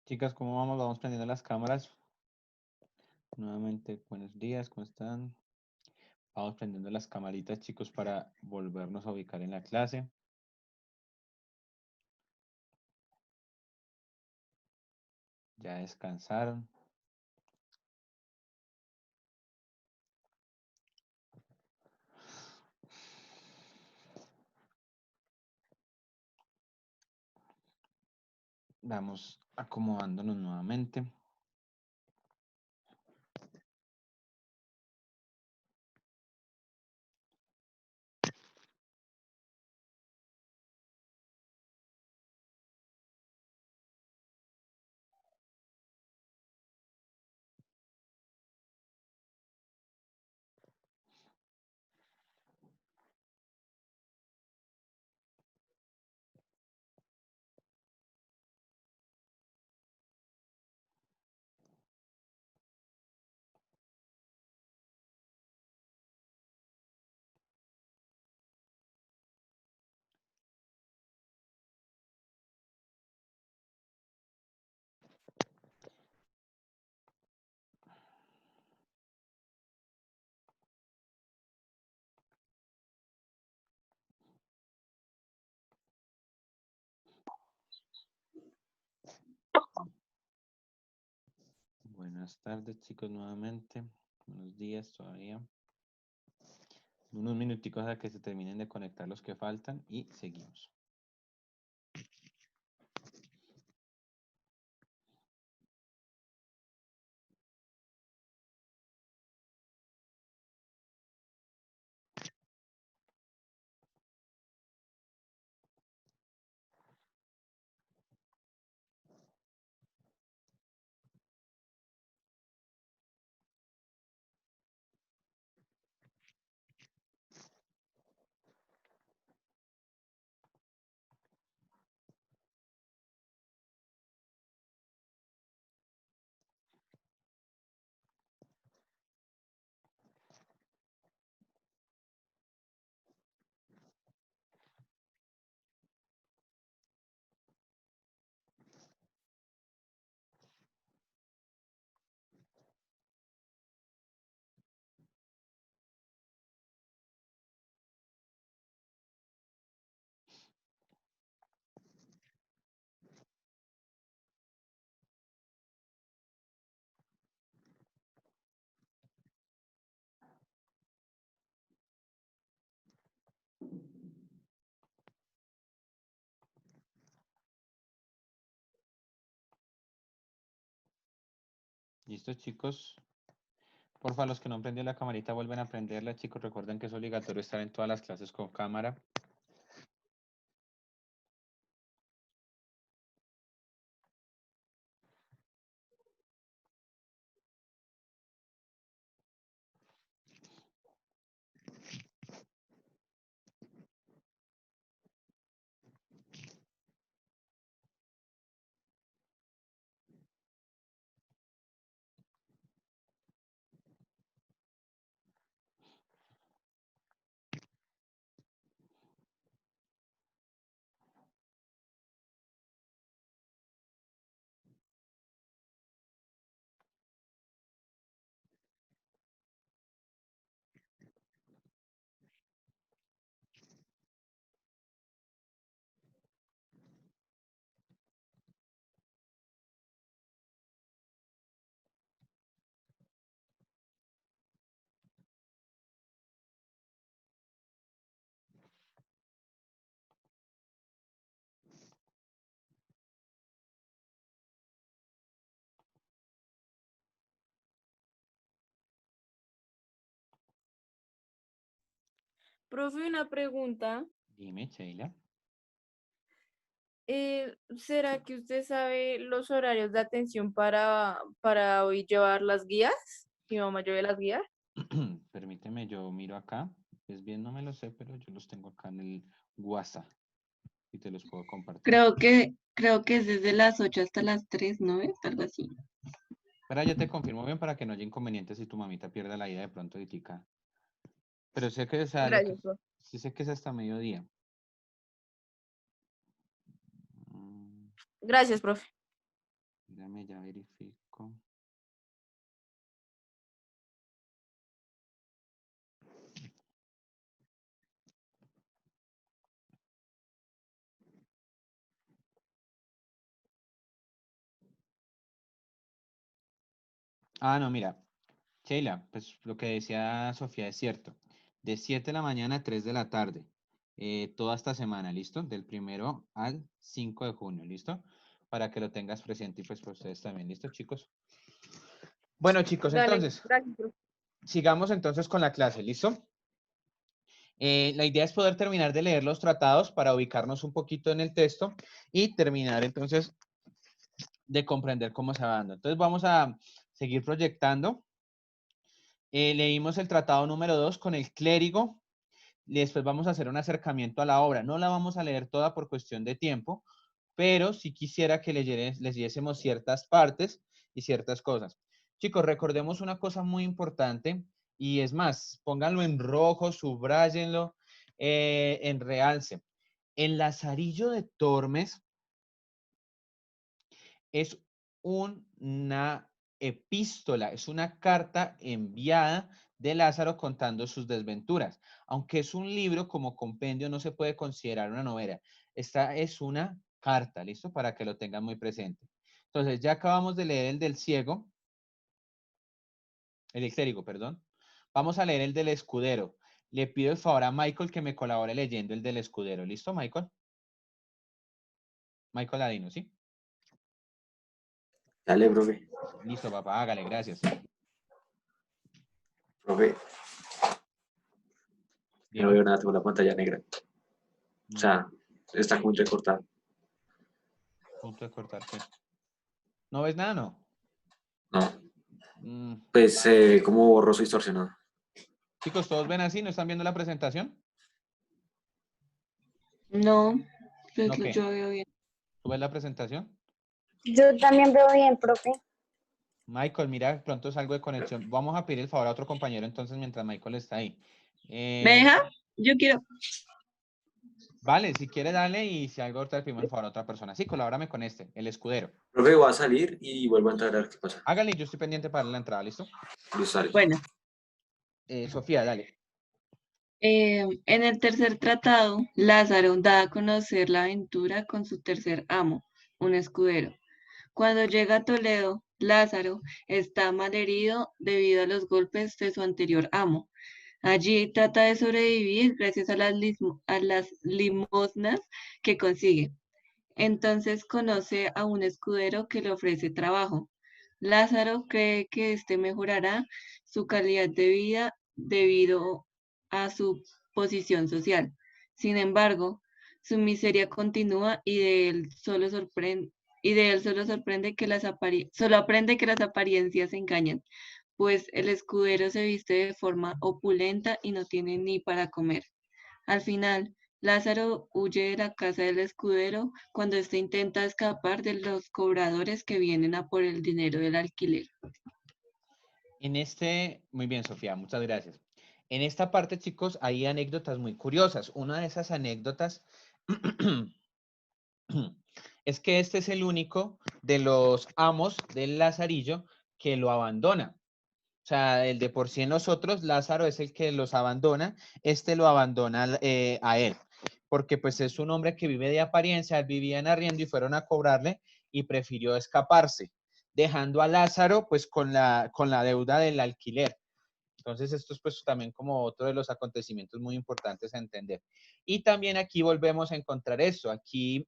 Chicas, ¿cómo vamos? Vamos prendiendo las cámaras. Nuevamente, buenos días, ¿cómo están? Vamos prendiendo las camaritas, chicos, para volvernos a ubicar en la clase. Ya descansaron. Vamos acomodándonos nuevamente. Buenas tardes, chicos, nuevamente. Buenos días todavía. Unos minuticos a que se terminen de conectar los que faltan y seguimos. ¿Listo, chicos? Porfa, los que no han prendido la camarita vuelven a prenderla, chicos. Recuerden que es obligatorio estar en todas las clases con cámara. Profe, una pregunta. Dime, Sheila. ¿Será que usted sabe los horarios de atención para hoy llevar las guías? Mi mamá lleve las guías. Permíteme, yo miro acá. Pues bien, no me lo sé, pero yo los tengo acá en el WhatsApp y te los puedo compartir. Creo que es desde las 8 hasta las 3, ¿no es? Algo así. Pero ya te confirmo bien para que no haya inconvenientes si tu mamita pierde la ida de pronto ahorita. Pero sé que, o sea, lo que Gracias, profe. sí sé que es hasta mediodía. Mm, Gracias, profe. Déjame ya verifico. Ah, no, mira. Sheila, pues lo que decía Sofía es cierto. De 7 de la mañana a 3 de la tarde. Toda esta semana, ¿listo? Del 1 al 5 de junio, ¿listo? Para que lo tengas presente y pues para ustedes también, ¿listo, chicos? Bueno, chicos, Dale, entonces, gracias, profe. sigamos entonces con la clase, ¿listo? La idea es poder terminar de leer los tratados para ubicarnos un poquito en el texto y terminar entonces de comprender cómo se va dando. Entonces vamos a seguir proyectando. Leímos el tratado número 2 con el clérigo y después vamos a hacer un acercamiento a la obra. No la vamos a leer toda por cuestión de tiempo, pero sí quisiera que leyésemos ciertas partes y ciertas cosas. Chicos, recordemos una cosa muy importante y es más, pónganlo en rojo, subráyenlo, en realce. El Lazarillo de Tormes es una epístola, es una carta enviada de Lázaro contando sus desventuras. Aunque es un libro como compendio, no se puede considerar una novela. Esta es una carta, ¿listo? Para que lo tengan muy presente. Entonces, ya acabamos de leer el del ciego, el del clérigo, perdón. Vamos a leer el del escudero. Le pido el favor a Michael que me colabore leyendo el del escudero. ¿Listo, Michael? Michael Ladino, ¿sí? Dale, profe. Listo, papá, hágale, gracias. Profe, que no Dime. veo nada, tengo la pantalla negra. O sea, está muy recortada. Punto de cortar, ¿qué? ¿No ves nada, no? No, Mm. pues como borroso y distorsionado. Chicos, ¿todos ven así? ¿No están viendo la presentación? No, pues ¿No qué? yo veo bien. ¿Tú ves la presentación? Yo también veo bien, profe. Michael, mira, de pronto salgo de conexión. Vamos a pedir el favor a otro compañero entonces mientras Michael está ahí. ¿Me deja? Yo quiero. Vale, si quiere dale y si algo ahorita le pedimos el favor a otra persona. Sí, colabórame con este, el escudero. Profe, voy a salir y vuelvo a entrar a ver qué pasa. Hágale, yo estoy pendiente para darle la entrada, ¿listo? Listo, sale. Bueno, Sofía, dale. en el tercer tratado, Lázaro da a conocer la aventura con su tercer amo, un escudero. Cuando llega a Toledo, Lázaro está malherido debido a los golpes de su anterior amo. Allí trata de sobrevivir gracias a las limosnas que consigue. Entonces conoce a un escudero que le ofrece trabajo. Lázaro cree que este mejorará su calidad de vida debido a su posición social. Sin embargo, su miseria continúa y de él solo sorprende que solo aprende que las apariencias engañan, pues el escudero se viste de forma opulenta y no tiene ni para comer. Al final, Lázaro huye de la casa del escudero cuando éste intenta escapar de los cobradores que vienen a por el dinero del alquiler. Muy bien, Sofía, muchas gracias. En esta parte, chicos, hay anécdotas muy curiosas. Una de esas anécdotas es que este es el único de los amos del Lazarillo que lo abandona. O sea, el de por sí en los otros, Lázaro es el que los abandona, este lo abandona a él, porque pues es un hombre que vive de apariencia, él vivía en arriendo y fueron a cobrarle y prefirió escaparse, dejando a Lázaro pues con la deuda del alquiler. Entonces esto es pues también como otro de los acontecimientos muy importantes a entender. Y también aquí volvemos a encontrar esto, aquí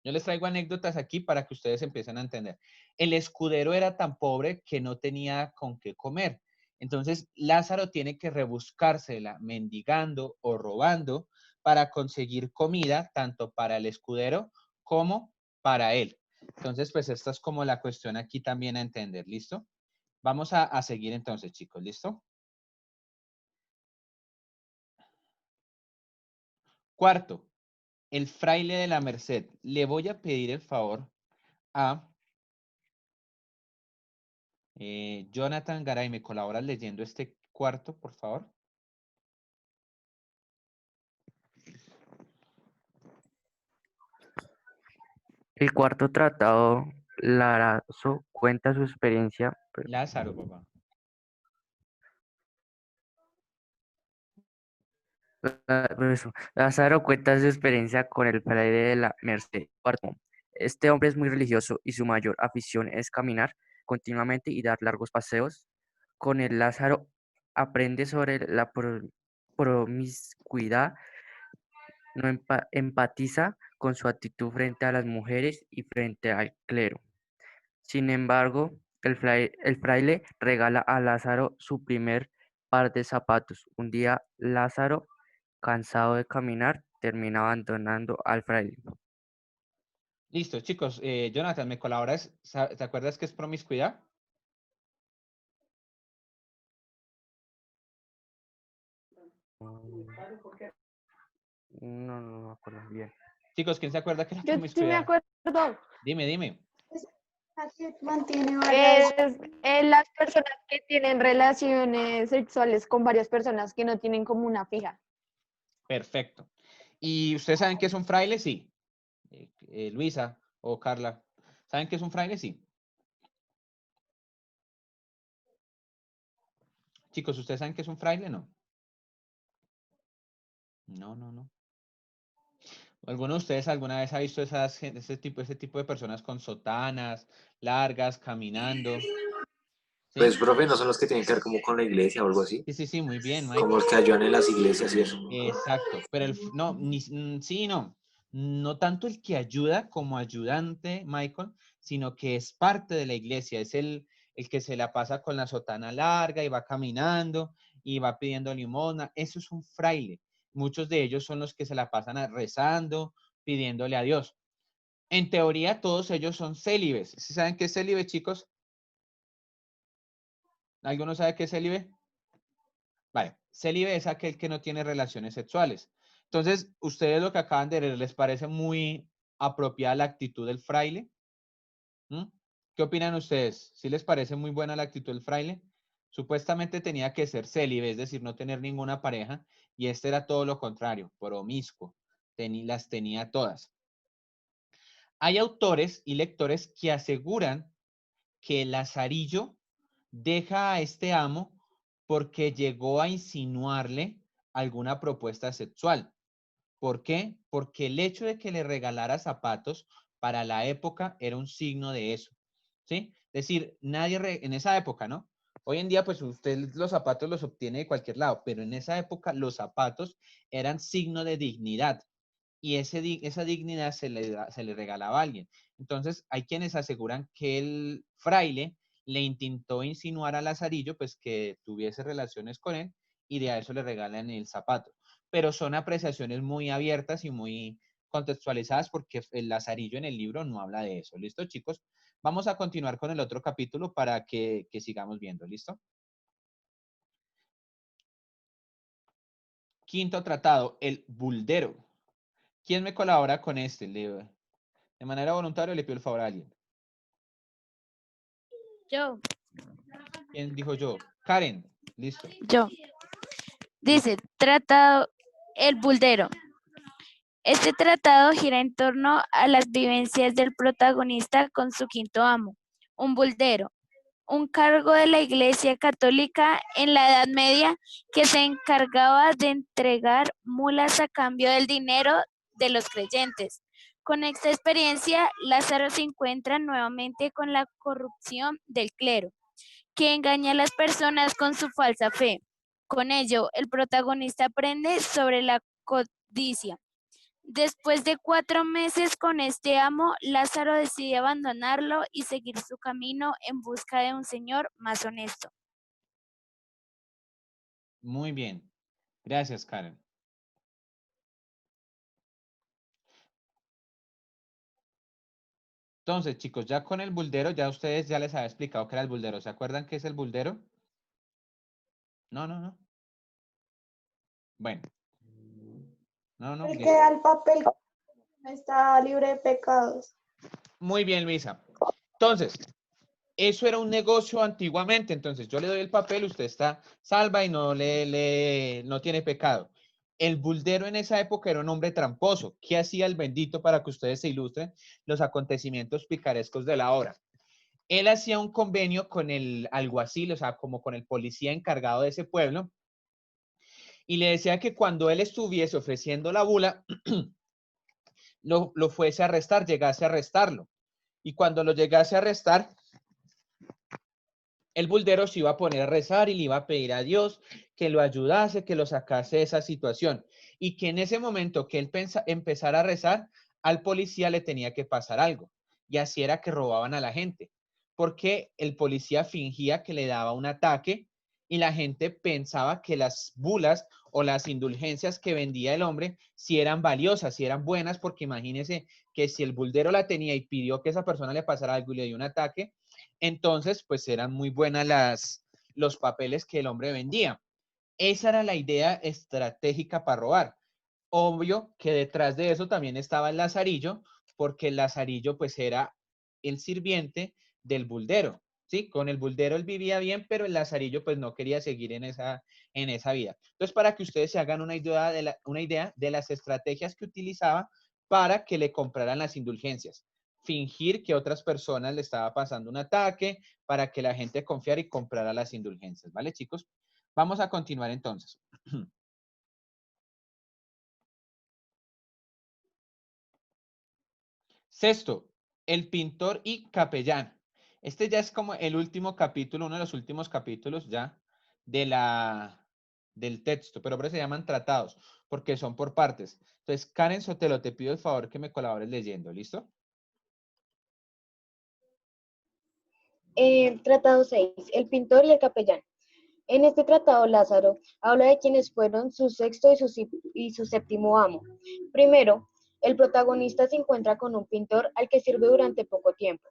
yo les traigo anécdotas aquí para que ustedes empiecen a entender. El escudero era tan pobre que no tenía con qué comer. Entonces Lázaro tiene que rebuscársela mendigando o robando para conseguir comida tanto para el escudero como para él. Entonces, pues esta es como la cuestión aquí también a entender, ¿listo? Vamos a seguir entonces, chicos, ¿listo? Cuarto, el fraile de la Merced. Le voy a pedir el favor a Jonathan Garay, ¿me colaboras leyendo este cuarto, por favor? El cuarto tratado Lázaro cuenta su experiencia. Lázaro, papá. Lázaro cuenta su experiencia con el fraile de la Merced. Cuarto, este hombre es muy religioso y su mayor afición es caminar continuamente y dar largos paseos. Con el Lázaro aprende sobre la promiscuidad, no empatiza con su actitud frente a las mujeres y frente al clero. Sin embargo, el fraile regala a Lázaro su primer par de zapatos. Un día, Lázaro, cansado de caminar, termina abandonando al fraile. Listo, chicos. Jonathan, ¿me colaboras? ¿Te acuerdas qué es promiscuidad? No me acuerdo bien. Chicos, ¿quién se acuerda qué es la Yo sí me promiscuidad? acuerdo. Dime. Mantiene varias. Es las personas que tienen relaciones sexuales con varias personas que no tienen como una fija. Perfecto. ¿Y ustedes saben qué es un fraile? Sí. Luisa o Carla, ¿saben qué es un fraile? Sí. Chicos, ¿ustedes saben qué es un fraile? No. No. ¿Alguno de ustedes alguna vez ha visto ese tipo de personas con sotanas largas, caminando? Pues, ¿Sí? profe, ¿no son los que tienen que ver como con la iglesia o algo así? Sí, muy bien, Como Michael. los que ayudan en las iglesias y eso. Exacto, pero no, sí, no. No tanto el que ayuda como ayudante, Michael, sino que es parte de la iglesia, es el que se la pasa con la sotana larga y va caminando y va pidiendo limosna. Eso es un fraile. Muchos de ellos son los que se la pasan rezando, pidiéndole a Dios. En teoría, todos ellos son célibes. ¿Sí saben qué es célibe, chicos? ¿Alguno sabe qué es célibe? Vale, célibe es aquel que no tiene relaciones sexuales. Entonces, ¿ustedes lo que acaban de leer les parece muy apropiada la actitud del fraile? ¿Mm? ¿Qué opinan ustedes? ¿Sí les parece muy buena la actitud del fraile? Supuestamente tenía que ser célibe, es decir, no tener ninguna pareja, y este era todo lo contrario, promiscuo. Las tenía todas. Hay autores y lectores que aseguran que Lazarillo deja a este amo porque llegó a insinuarle alguna propuesta sexual. ¿Por qué? Porque el hecho de que le regalara zapatos para la época era un signo de eso, ¿sí? Es decir, en esa época, ¿no? Hoy en día, pues usted los zapatos los obtiene de cualquier lado, pero en esa época los zapatos eran signo de dignidad y esa dignidad se le regalaba a alguien. Entonces, hay quienes aseguran que el fraile le intentó insinuar a Lazarillo, pues que tuviese relaciones con él y de a eso le regalan el zapato. Pero son apreciaciones muy abiertas y muy contextualizadas porque el Lazarillo en el libro no habla de eso. ¿Listo, chicos? Vamos a continuar con el otro capítulo para que sigamos viendo. ¿Listo? Quinto tratado, el buldero. ¿Quién me colabora con este? De manera voluntaria le pido el favor a alguien. Yo. ¿Quién dijo yo? Karen, listo. Yo. Dice, tratado El Buldero. Este tratado gira en torno a las vivencias del protagonista con su quinto amo, un buldero, un cargo de la Iglesia Católica en la Edad Media que se encargaba de entregar mulas a cambio del dinero de los creyentes. Con esta experiencia, Lázaro se encuentra nuevamente con la corrupción del clero, que engaña a las personas con su falsa fe. Con ello, el protagonista aprende sobre la codicia. Después de 4 meses con este amo, Lázaro decide abandonarlo y seguir su camino en busca de un señor más honesto. Muy bien. Gracias, Karen. Entonces, chicos, ya con el buldero, ya ustedes ya les había explicado qué era el buldero. ¿Se acuerdan qué es el buldero? No. Bueno. No. El que da el papel está libre de pecados. Muy bien, Luisa. Entonces, eso era un negocio antiguamente. Entonces, yo le doy el papel, usted está salva y no tiene pecado. El buldero en esa época era un hombre tramposo. ¿Qué hacía el bendito para que ustedes se ilustren los acontecimientos picarescos de la obra? Él hacía un convenio con el alguacil, o sea, como con el policía encargado de ese pueblo, y le decía que cuando él estuviese ofreciendo la bula, lo fuese a arrestar, llegase a arrestarlo. Y cuando lo llegase a arrestar, el buldero se iba a poner a rezar y le iba a pedir a Dios que lo ayudase, que lo sacase de esa situación. Y que en ese momento que él empezara a rezar, al policía le tenía que pasar algo. Y así era que robaban a la gente. Porque el policía fingía que le daba un ataque y la gente pensaba que las bulas o las indulgencias que vendía el hombre si eran valiosas, si eran buenas, porque imagínense que si el buldero la tenía y pidió que esa persona le pasara algo y le dio un ataque, entonces pues eran muy buenas los papeles que el hombre vendía. Esa era la idea estratégica para robar. Obvio que detrás de eso también estaba el lazarillo, porque el lazarillo pues era el sirviente del buldero, ¿sí? Con el buldero él vivía bien, pero el lazarillo pues no quería seguir en esa vida. Entonces, para que ustedes se hagan una idea de las estrategias que utilizaba para que le compraran las indulgencias. Fingir que otras personas le estaba pasando un ataque para que la gente confiara y comprara las indulgencias, ¿vale, chicos? Vamos a continuar entonces. Sexto, el pintor y capellán. Este ya es como el último capítulo, uno de los últimos capítulos ya del texto, pero por eso se llaman tratados, porque son por partes. Entonces, Karen Sotelo, te pido el favor que me colabores leyendo, ¿listo? Tratado 6. El pintor y el capellán. En este tratado, Lázaro habla de quienes fueron su sexto y su séptimo amo. Primero, el protagonista se encuentra con un pintor al que sirve durante poco tiempo.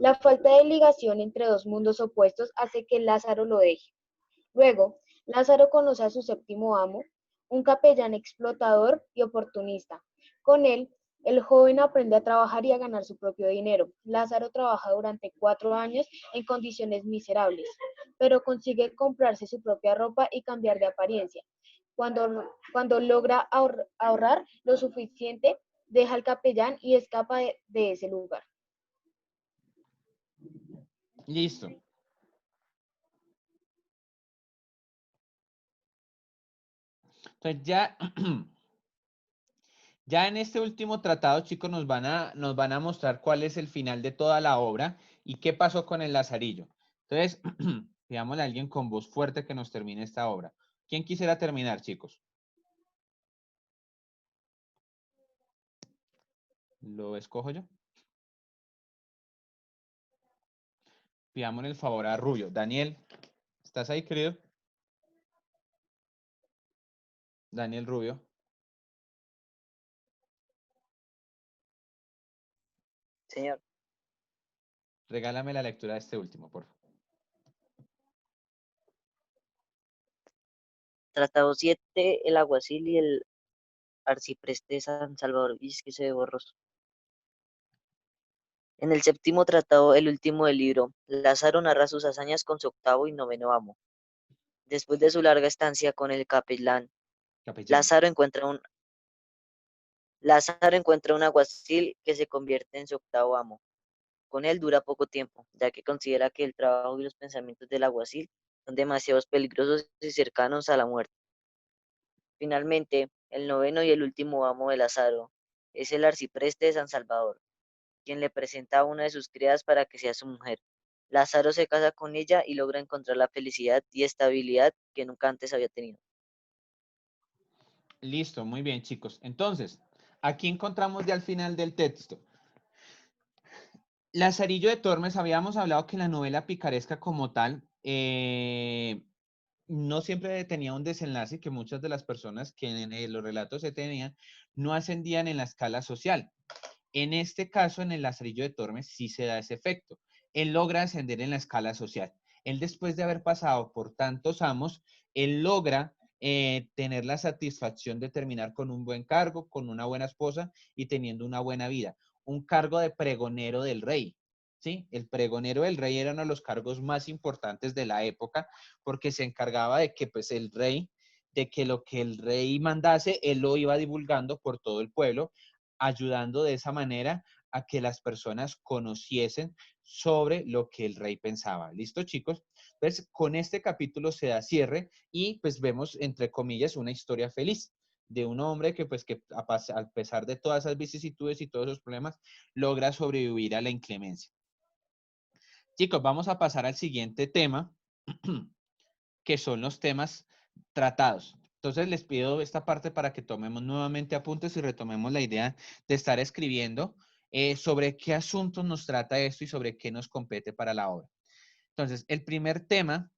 La falta de ligación entre dos mundos opuestos hace que Lázaro lo deje. Luego, Lázaro conoce a su séptimo amo, un capellán explotador y oportunista. Con él, el joven aprende a trabajar y a ganar su propio dinero. Lázaro trabaja durante 4 años en condiciones miserables, pero consigue comprarse su propia ropa y cambiar de apariencia. Cuando logra ahorrar lo suficiente, deja al capellán y escapa de ese lugar. Listo. Entonces ya en este último tratado, chicos, nos van a mostrar cuál es el final de toda la obra y qué pasó con el Lazarillo. Entonces, pidámosle a alguien con voz fuerte que nos termine esta obra. ¿Quién quisiera terminar, chicos? ¿Lo escojo yo? Pidámosle el favor a Rubio. Daniel, ¿estás ahí, querido? Daniel Rubio. Señor, Regálame la lectura de este último, por favor. Tratado 7, el alguacil y el arcipreste de San Salvador. Y es que se ve borroso. En el séptimo tratado, el último del libro, Lázaro narra sus hazañas con su octavo y noveno amo. Después de su larga estancia con el capellán, Lázaro encuentra un alguacil que se convierte en su octavo amo. Con él dura poco tiempo, ya que considera que el trabajo y los pensamientos del alguacil son demasiado peligrosos y cercanos a la muerte. Finalmente, el noveno y el último amo de Lázaro es el arcipreste de San Salvador, quien le presenta a una de sus criadas para que sea su mujer. Lázaro se casa con ella y logra encontrar la felicidad y estabilidad que nunca antes había tenido. Listo, muy bien, chicos. Entonces, aquí encontramos ya al final del texto. Lazarillo de Tormes, habíamos hablado que la novela picaresca como tal no siempre tenía un desenlace, que muchas de las personas que en los relatos se tenían no ascendían en la escala social. En este caso, en el Lazarillo de Tormes, sí se da ese efecto. Él logra ascender en la escala social. Él, después de haber pasado por tantos amos, él logra tener la satisfacción de terminar con un buen cargo, con una buena esposa y teniendo una buena vida. Un cargo de pregonero del rey. ¿Sí? El pregonero del rey era uno de los cargos más importantes de la época porque se encargaba de que pues, el rey de que lo que el rey mandase, él lo iba divulgando por todo el pueblo, ayudando de esa manera a que las personas conociesen sobre lo que el rey pensaba. ¿Listo, chicos? Entonces, con este capítulo se da cierre y pues vemos, entre comillas, una historia feliz de un hombre que pues que a pesar de todas esas vicisitudes y todos esos problemas, logra sobrevivir a la inclemencia. Chicos, vamos a pasar al siguiente tema, que son los temas tratados. Entonces les pido esta parte para que tomemos nuevamente apuntes y retomemos la idea de estar escribiendo sobre qué asuntos nos trata esto y sobre qué nos compete para la obra. Entonces, el primer tema,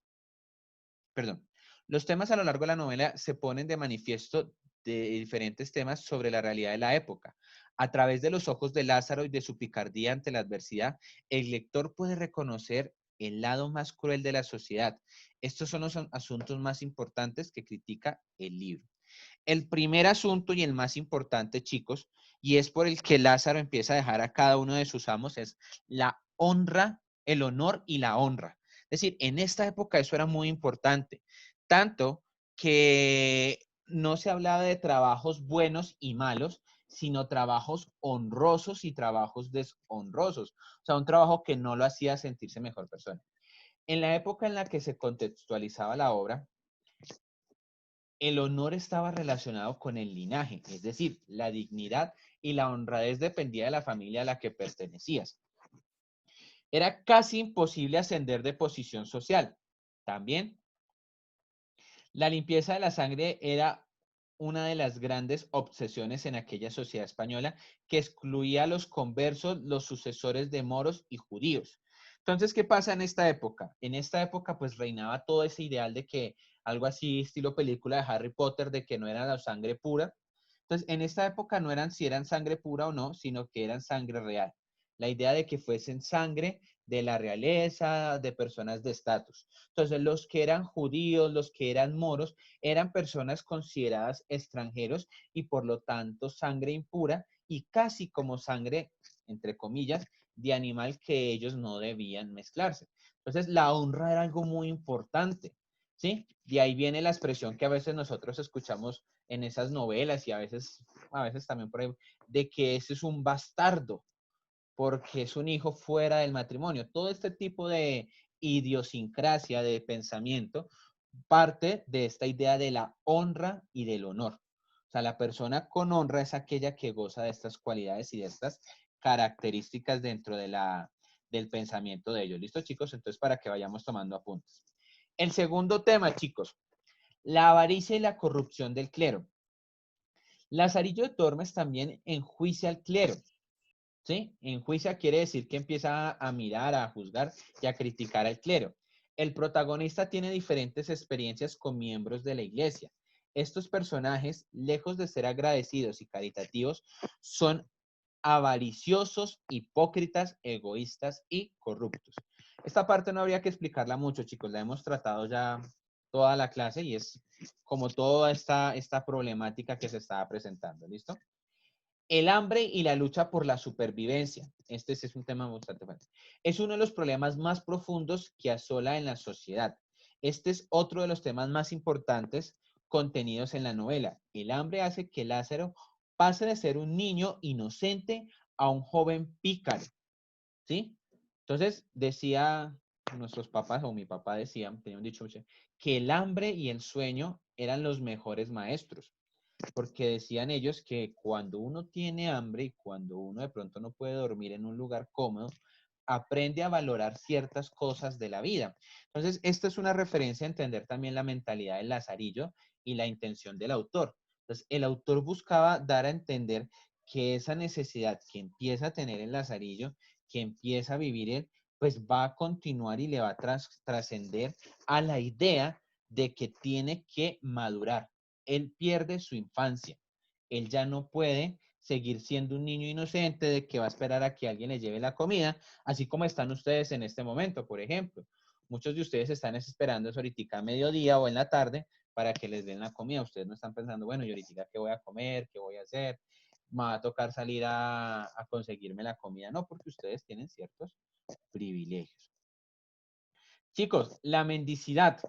perdón, los temas a lo largo de la novela se ponen de manifiesto de diferentes temas sobre la realidad de la época. A través de los ojos de Lázaro y de su picardía ante la adversidad, el lector puede reconocer el lado más cruel de la sociedad. Estos son los asuntos más importantes que critica el libro. El primer asunto y el más importante, chicos, y es por el que Lázaro empieza a dejar a cada uno de sus amos, es la honra, el honor y la honra. Es decir, en esta época eso era muy importante, tanto que no se hablaba de trabajos buenos y malos, sino trabajos honrosos y trabajos deshonrosos. O sea, un trabajo que no lo hacía sentirse mejor persona. En la época en la que se contextualizaba la obra, el honor estaba relacionado con el linaje, es decir, la dignidad y la honradez dependía de la familia a la que pertenecías. Era casi imposible ascender de posición social. También, la limpieza de la sangre era una de las grandes obsesiones en aquella sociedad española que excluía a los conversos, los sucesores de moros y judíos. Entonces, ¿qué pasa en esta época? En esta época, pues reinaba todo ese ideal de que algo así, estilo película de Harry Potter, de que no era la sangre pura. Entonces, en esta época no eran si eran sangre pura o no, sino que eran sangre real. La idea de que fuesen sangre de la realeza, de personas de estatus. Entonces, los que eran judíos, los que eran moros, eran personas consideradas extranjeros y por lo tanto sangre impura y casi como sangre, entre comillas, de animal que ellos no debían mezclarse. Entonces, la honra era algo muy importante, ¿sí? De ahí viene la expresión que a veces nosotros escuchamos en esas novelas y a veces también por ahí, de que ese es un bastardo, porque es un hijo fuera del matrimonio. Todo este tipo de idiosincrasia de pensamiento parte de esta idea de la honra y del honor. O sea, la persona con honra es aquella que goza de estas cualidades y de estas características dentro del pensamiento de ellos. ¿Listo, chicos? Entonces, para que vayamos tomando apuntes. El segundo tema, chicos, la avaricia y la corrupción del clero. Lazarillo de Tormes también enjuicia al clero. ¿Sí? Enjuicia quiere decir que empieza a mirar, a juzgar y a criticar al clero. El protagonista tiene diferentes experiencias con miembros de la iglesia. Estos personajes, lejos de ser agradecidos y caritativos, son avariciosos, hipócritas, egoístas y corruptos. Esta parte no habría que explicarla mucho, chicos. La hemos tratado ya toda la clase y es como toda esta problemática que se estaba presentando. ¿Listo? El hambre y la lucha por la supervivencia. Este es un tema bastante fuerte. Es uno de los problemas más profundos que asola en la sociedad. Este es otro de los temas más importantes contenidos en la novela. El hambre hace que Lázaro pase de ser un niño inocente a un joven pícaro. ¿Sí? Entonces, decía nuestros papás, o mi papá decía, tenía un dicho, que el hambre y el sueño eran los mejores maestros, porque decían ellos que cuando uno tiene hambre y cuando uno de pronto no puede dormir en un lugar cómodo, aprende a valorar ciertas cosas de la vida. Entonces, esto es una referencia a entender también la mentalidad del Lazarillo y la intención del autor. Entonces, el autor buscaba dar a entender que esa necesidad que empieza a tener el Lazarillo, que empieza a vivir él, pues va a continuar y le va a trascender a la idea de que tiene que madurar. Él pierde su infancia. Él ya no puede seguir siendo un niño inocente de que va a esperar a que alguien le lleve la comida, así como están ustedes en este momento, por ejemplo. Muchos de ustedes están esperando eso ahorita a mediodía o en la tarde para que les den la comida. Ustedes no están pensando, bueno, yo ahorita qué voy a comer, qué voy a hacer, me va a tocar salir a conseguirme la comida. No, porque ustedes tienen ciertos privilegios. Chicos, la mendicidad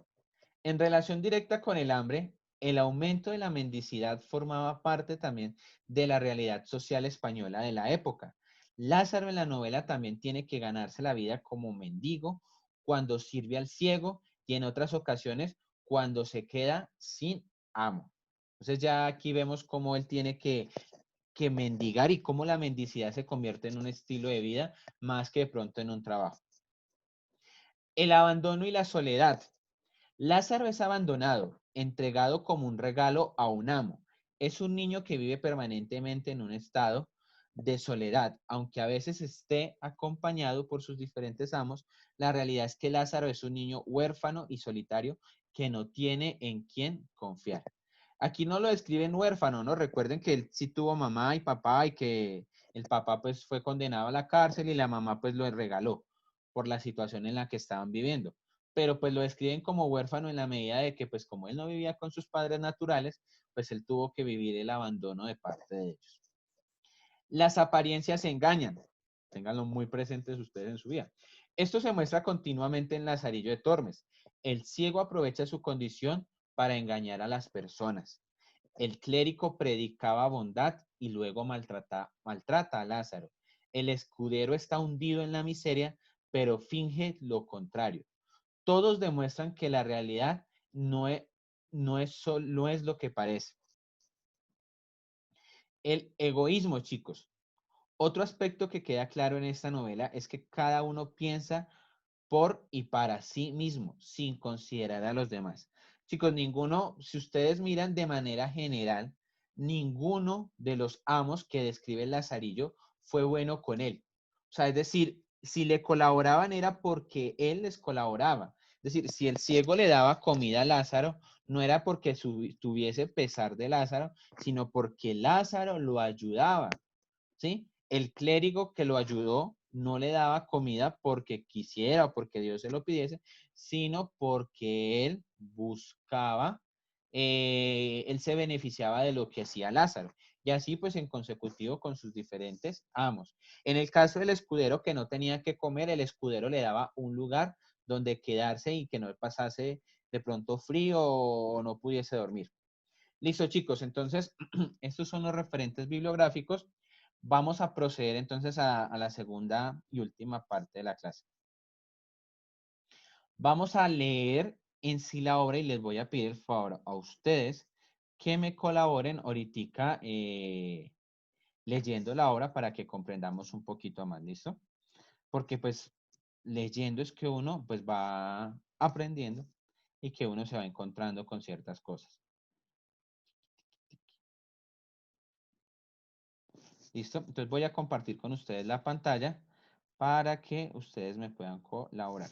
en relación directa con el hambre, El aumento de la mendicidad formaba parte también de la realidad social española de la época. Lázaro en la novela también tiene que ganarse la vida como mendigo cuando sirve al ciego y en otras ocasiones cuando se queda sin amo. Entonces ya aquí vemos cómo él tiene que mendigar y cómo la mendicidad se convierte en un estilo de vida más que de pronto en un trabajo. El abandono y la soledad. Lázaro es abandonado, entregado como un regalo a un amo. Es un niño que vive permanentemente en un estado de soledad, aunque a veces esté acompañado por sus diferentes amos. La realidad es que Lázaro es un niño huérfano y solitario que no tiene en quién confiar. Aquí no lo describen huérfano, ¿no? Recuerden que él sí tuvo mamá y papá y que el papá pues fue condenado a la cárcel y la mamá pues lo regaló por la situación en la que estaban viviendo. Pero pues lo describen como huérfano en la medida de que pues como él no vivía con sus padres naturales, pues él tuvo que vivir el abandono de parte de ellos. Las apariencias engañan. Ténganlo muy presentes ustedes en su vida. Esto se muestra continuamente en Lazarillo de Tormes. El ciego aprovecha su condición para engañar a las personas. El clérigo predicaba bondad y luego maltrata a Lázaro. El escudero está hundido en la miseria, pero finge lo contrario. Todos demuestran que la realidad no es lo que parece. El egoísmo, chicos. Otro aspecto que queda claro en esta novela es que cada uno piensa por y para sí mismo, sin considerar a los demás. Chicos, ninguno, si ustedes miran de manera general, ninguno de los amos que describe Lazarillo fue bueno con él. O sea, es decir, si le colaboraban era porque él les colaboraba. Es decir, si el ciego le daba comida a Lázaro, no era porque tuviese pesar de Lázaro, sino porque Lázaro lo ayudaba, ¿sí? El clérigo que lo ayudó no le daba comida porque quisiera o porque Dios se lo pidiese, sino porque él buscaba, él se beneficiaba de lo que hacía Lázaro. Y así pues en consecutivo con sus diferentes amos. En el caso del escudero que no tenía que comer, el escudero le daba un lugar donde quedarse y que no pasase de pronto frío o no pudiese dormir. Listo, chicos. Entonces, estos son los referentes bibliográficos. Vamos a proceder entonces a la segunda y última parte de la clase. Vamos a leer en sí la obra y les voy a pedir el favor a ustedes que me colaboren ahorita leyendo la obra para que comprendamos un poquito más, ¿listo? Porque pues leyendo es que uno pues va aprendiendo y que uno se va encontrando con ciertas cosas. ¿Listo? Entonces voy a compartir con ustedes la pantalla para que ustedes me puedan colaborar.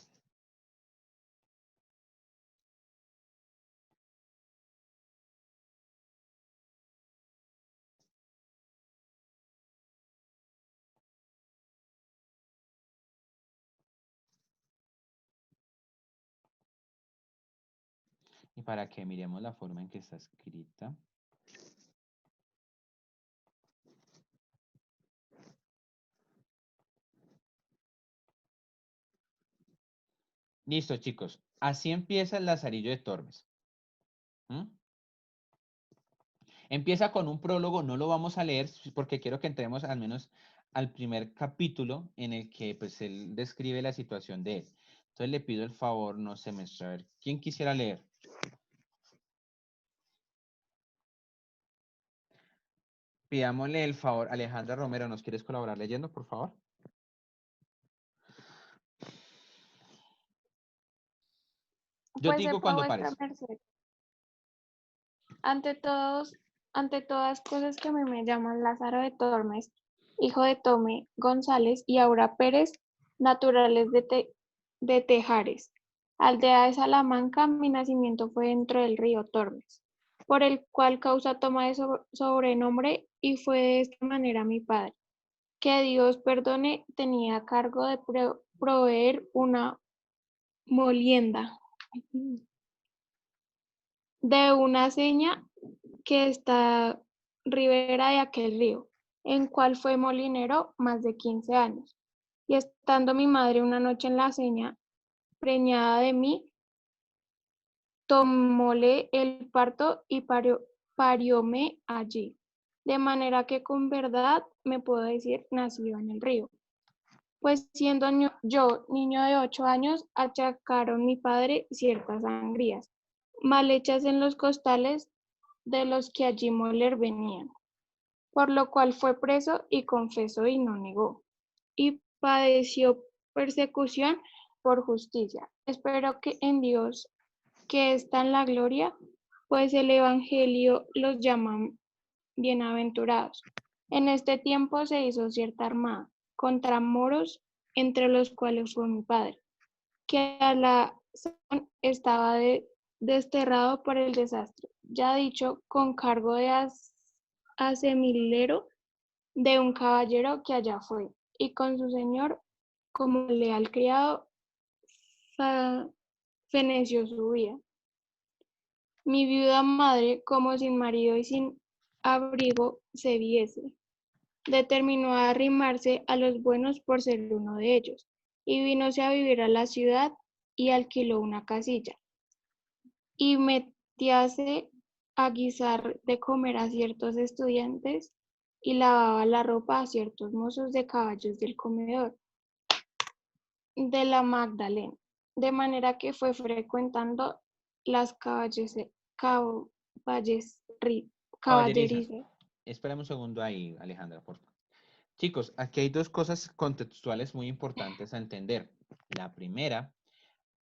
Y para que miremos la forma en que está escrita. Listo, chicos. Así empieza el Lazarillo de Tormes. ¿Mm? Empieza con un prólogo, no lo vamos a leer porque quiero que entremos al menos al primer capítulo en el que pues él describe la situación de él. Entonces le pido el favor, no sé, a ver, ¿quién quisiera leer? Pidámosle el favor, Alejandra Romero, ¿nos quieres colaborar leyendo, por favor? Yo Pues digo sepa cuando vuestra pares. merced. Ante todas cosas que a mí me llaman Lázaro de Tormes, hijo de Tome González y Aura Pérez, naturales de Tejares, aldea de Salamanca. Mi nacimiento fue dentro del río Tormes, por el cual causa toma de sobrenombre, y fue de esta manera mi padre, que Dios perdone, tenía a cargo de proveer una molienda de una seña que está ribera de aquel río, en cual fue molinero más de 15 años. Y estando mi madre una noche en la seña, preñada de mí, tomóle el parto y parióme allí. De manera que con verdad me puedo decir nacido en el río. Pues siendo yo niño de 8 años, achacaron mi padre ciertas sangrías, mal hechas en los costales de los que allí moler venían, por lo cual fue preso y confesó y no negó, y padeció persecución por justicia. Espero que en Dios, que está en la gloria, pues el Evangelio los llama bienaventurados. En este tiempo se hizo cierta armada contra moros, entre los cuales fue mi padre, que a la sazón estaba desterrado por el desastre, ya dicho, con cargo de asemilero de un caballero que allá fue, y con su señor, como leal criado, feneció su vida. Mi viuda madre, como sin marido y sin abrigo se viese, determinó a arrimarse a los buenos por ser uno de ellos, y vínose a vivir a la ciudad y alquiló una casilla, y metíase a guisar de comer a ciertos estudiantes y lavaba la ropa a ciertos mozos de caballos del comedor de la Magdalena, de manera que fue frecuentando las Caballerizas. caballerizas. Espérame un segundo ahí, Alejandra, por favor. Chicos, aquí hay dos cosas contextuales muy importantes a entender. La primera,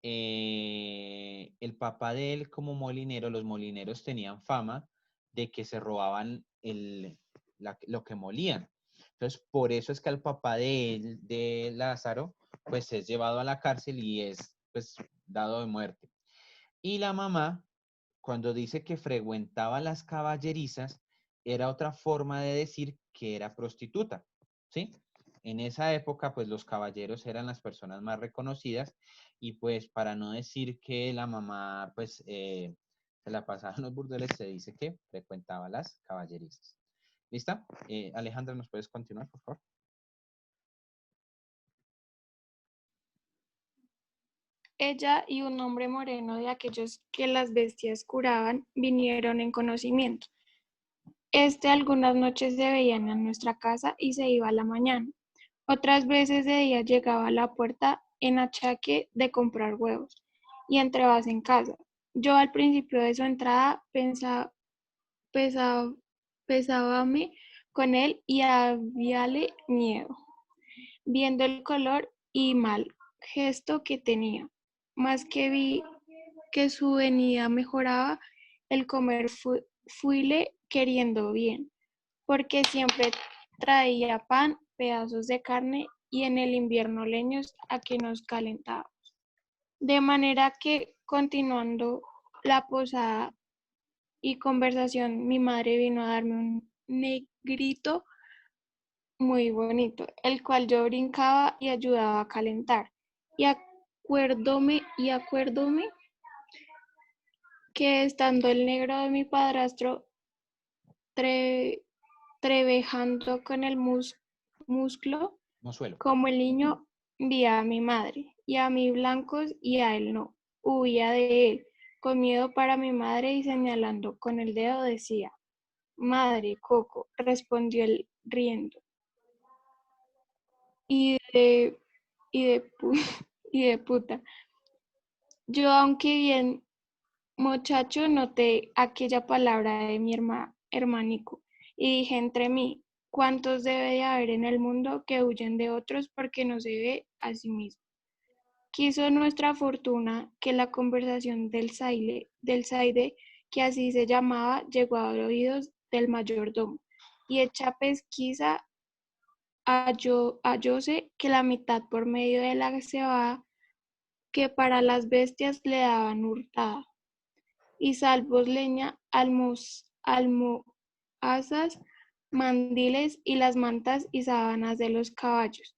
el papá de él como molinero, los molineros tenían fama de que se robaban lo que molían. Entonces, por eso es que al papá de él, de Lázaro, pues es llevado a la cárcel y es pues dado de muerte. Y la mamá, cuando dice que frecuentaba las caballerizas, era otra forma de decir que era prostituta, ¿sí? En esa época, pues los caballeros eran las personas más reconocidas y pues para no decir que la mamá, pues se la pasaba en los burdeles, se dice que frecuentaba las caballerizas. ¿Lista? Alejandra, ¿nos puedes continuar, por favor? Ella y un hombre moreno de aquellos que las bestias curaban vinieron en conocimiento. Algunas noches se veían en nuestra casa y se iba a la mañana. Otras veces de día llegaba a la puerta en achaque de comprar huevos y entrabas en casa. Yo al principio de su entrada pesábame con él y habíale miedo, viendo el color y mal gesto que tenía. Más que vi que su venida mejoraba, el comer fuile queriendo bien, porque siempre traía pan, pedazos de carne y en el invierno leños a que nos calentábamos. De manera que, continuando la posada y conversación, mi madre vino a darme un negrito muy bonito, el cual yo brincaba y ayudaba a calentar. Y acuérdome que estando el negro de mi padrastro trevejando con el muslo, Mozuelo. como el niño vi a mi madre, y a mí blancos y a él no. Huía de él, con miedo para mi madre y señalando con el dedo decía, madre, Coco, respondió él riendo. Y de, y de, y de puta. Yo, aunque bien muchacho, noté aquella palabra de mi hermanico y dije entre mí, ¿cuántos debe de haber en el mundo que huyen de otros porque no se ve a sí mismo? Quiso nuestra fortuna que la conversación del Zaide, que así se llamaba, llegó a oídos del mayordomo, y hecha pesquisa hallóse que la mitad por medio de la cebada que para las bestias le daban hurtada, y salvos leña, almohazas, mandiles y las mantas y sábanas de los caballos,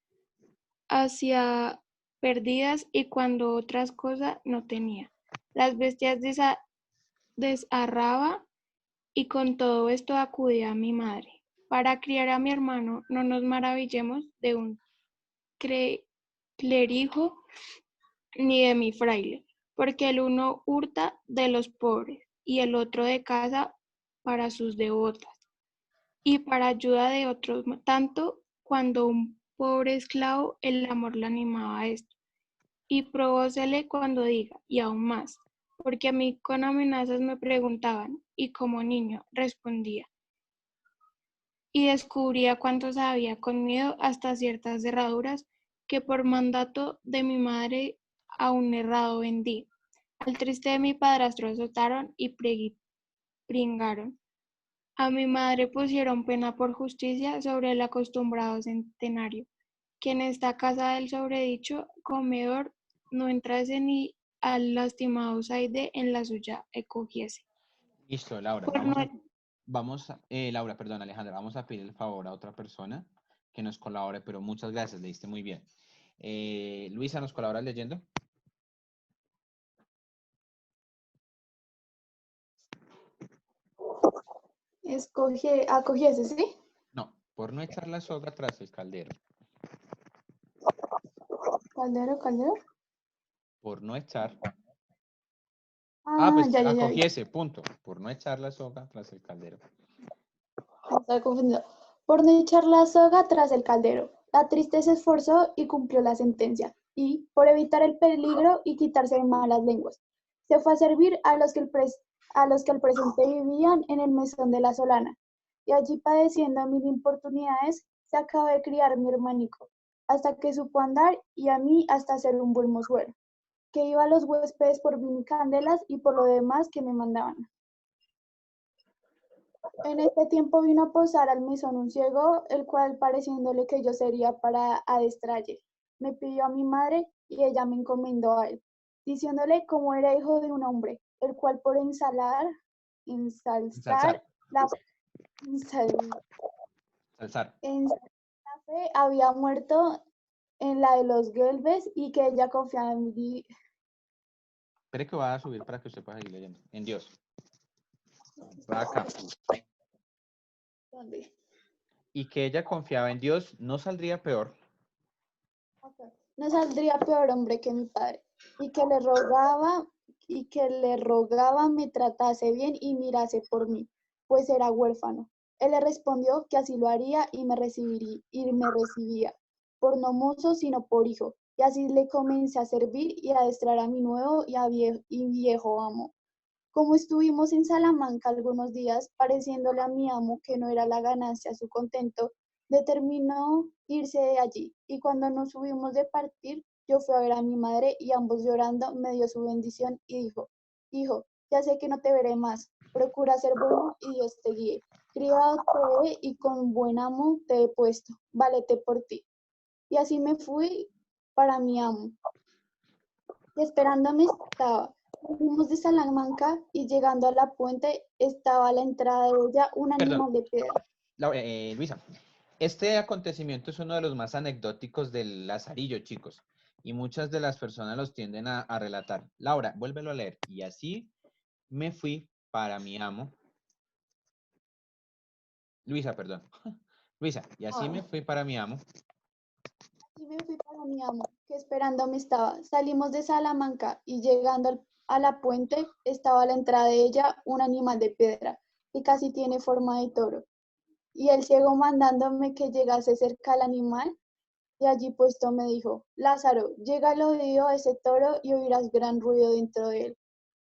hacia perdidas y cuando otras cosas no tenía. Las bestias desarraba y con todo esto acudía a mi madre. Para criar a mi hermano no nos maravillemos de un clérigo ni de mi fraile, porque el uno hurta de los pobres y el otro de casa para sus devotas y para ayuda de otros tanto cuando un pobre esclavo el amor le animaba a esto. Y probósele cuando diga, y aún más, porque a mí con amenazas me preguntaban, y como niño respondía, y descubría cuánto sabía con miedo hasta ciertas cerraduras que por mandato de mi madre a un errado vendí. Al triste de mi padrastro azotaron y pringaron. A mi madre pusieron pena por justicia sobre el acostumbrado centenario, que en esta casa del sobredicho comedor no entrase ni al lastimado Zaide en la suya cogiese. Listo, Laura. Por no- Laura, perdón, Alejandra, vamos a pedir el favor a otra persona que nos colabore, pero muchas gracias, leíste muy bien. Luisa, ¿nos colaboras leyendo? Acogiese, ¿sí? No, por no echar la soga tras el caldero. Caldero. Por no echar. Ah, Pues ya vi. acogiese, punto. Por no echar la soga tras el caldero. Estaba confundido. Por no echar la soga tras el caldero. La triste se esforzó y cumplió la sentencia. Y, por evitar el peligro y quitarse de malas lenguas, se fue a servir a los que al presente vivían en el mesón de la Solana. Y allí, padeciendo mil importunidades, se acabó de criar mi hermanico, hasta que supo andar y a mí hasta ser un buen mozuelo, que iba a los huéspedes por vino y candelas y por lo demás que me mandaban. En este tiempo vino a posar al mesón un ciego, el cual, pareciéndole que yo sería para adestralle, me pidió a mi madre y ella me encomendó a él, diciéndole cómo era hijo de un hombre, el cual por ensalzar la fe había muerto en la de los Gelbes y que ella confiaba en mí. Espere que va a subir para que usted pueda seguir leyendo. En Dios. Va acá. ¿Dónde? Y que ella confiaba en Dios, no saldría peor. No saldría peor hombre que mi padre, y que le rogaba me tratase bien y mirase por mí, pues era huérfano. Él le respondió que así lo haría y me recibía, por no mozo, sino por hijo. Y así le comencé a servir y a adestrar a mi nuevo y viejo amo. Como estuvimos en Salamanca algunos días, pareciéndole a mi amo que no era la ganancia su contento, determinó irse de allí, y cuando nos subimos de partir, yo fui a ver a mi madre y ambos llorando me dio su bendición y dijo, hijo, ya sé que no te veré más, procura ser bueno y Dios te guíe. Criado te he y con buen amo te he puesto, válete por ti. Y así me fui para mi amo, y esperándome estaba. Fuimos de Salamanca y llegando a la puente estaba a la entrada de ella un animal de piedra. Luisa, este acontecimiento es uno de los más anecdóticos del Lazarillo, chicos, y muchas de las personas los tienden a relatar. Laura, vuélvelo a leer. Y así me fui para mi amo. Luisa, perdón. Luisa, y así me fui para mi amo. Así me fui para mi amo, que esperándome estaba. Salimos de Salamanca y llegando a la puente estaba a la entrada de ella un animal de piedra, que casi tiene forma de toro. Y el ciego mandándome que llegase cerca al animal, y allí puesto me dijo, Lázaro, llega al oído a ese toro y oirás gran ruido dentro de él.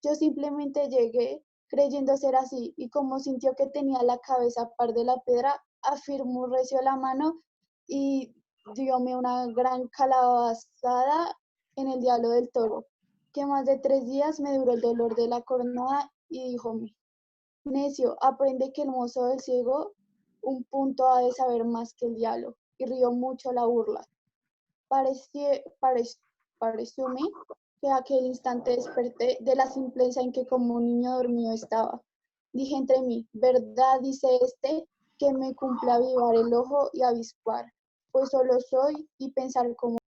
Yo simplemente llegué, creyendo ser así, y como sintió que tenía la cabeza a par de la piedra, afirmó recio la mano y dióme una gran calabazada en el diablo del toro, que más de 3 días me duró el dolor de la cornada, y díjome, necio, aprende que el mozo del ciego un punto ha de saber más que el diablo, y rió mucho la burla. Parecióme que aquel instante desperté de la simpleza en que como un niño dormido estaba. Dije entre mí, verdad dice este, que me cumple avivar el ojo y avispar, pues solo soy y pensar como